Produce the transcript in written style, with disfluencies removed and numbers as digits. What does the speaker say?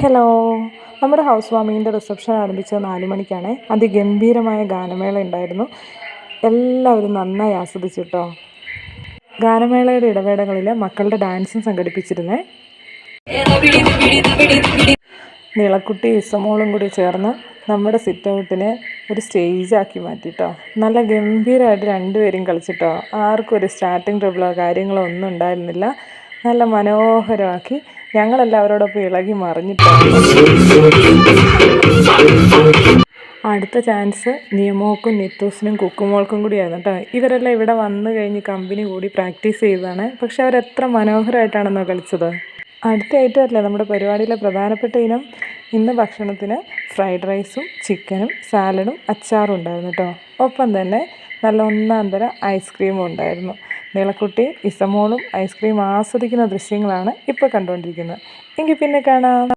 Hello, നമ്മുടെ house വാമിങ്ങിൻ്റെ reception ആരംഭിച്ചത് 4 മണിക്കാണ്. അതിഗംഭീരമായ ഗാനമേള ഉണ്ടായിരുന്നു. എല്ലാവരും നന്നായി ആസ്വദിച്ചു കേട്ടോ. ഗാനമേളയുടെ ഇടവേളകളിൽ മക്കളുടെ ഡാൻസും സംഘടിപ്പിച്ചിരുന്നേ. നീളക്കുട്ടി ഇസമോളും കൂടി ചേർന്ന് നമ്മുടെ സിറ്റ് ഔട്ടിനെ ഒരു സ്റ്റേജാക്കി മാറ്റിട്ടോ. നല്ല ഗംഭീരമായിട്ട് രണ്ടുപേരും കളിച്ചിട്ടോ. ആർക്കും ഒരു സ്റ്റാർട്ടിങ് ട്രബിളോ കാര്യങ്ങളോ ഒന്നും ഉണ്ടായിരുന്നില്ല. നല്ല മനോഹരമാക്കി ഞങ്ങളെല്ലാവരോടൊപ്പം ഇളകി മറിഞ്ഞിട്ടോ. അടുത്ത ചാൻസ് നിയമോക്കും നിത്തൂസിനും കുക്കുമോൾക്കും കൂടിയായിരുന്നു കേട്ടോ. ഇവരെല്ലാം ഇവിടെ വന്നു കഴിഞ്ഞ് കമ്പനി കൂടി പ്രാക്ടീസ് ചെയ്തതാണ്. പക്ഷെ അവരെത്ര മനോഹരമായിട്ടാണെന്നോ കളിച്ചത്. അടുത്ത ഐറ്റമല്ലേ നമ്മുടെ പരിപാടിയിലെ പ്രധാനപ്പെട്ട ഇനം. ഇന്ന് ഭക്ഷണത്തിന് ഫ്രൈഡ് റൈസും ചിക്കനും സാലഡും അച്ചാറും ഉണ്ടായിരുന്നു കേട്ടോ. ഒപ്പം തന്നെ നല്ല ഒന്നാം തരം ഐസ്ക്രീമും ഉണ്ടായിരുന്നു. നീളക്കുട്ടി ഇസമോളും ഐസ്ക്രീം ആസ്വദിക്കുന്ന ദൃശ്യങ്ങളാണ് ഇപ്പോൾ കണ്ടുകൊണ്ടിരിക്കുന്നത്. എങ്കിൽ പിന്നെ കാണാം.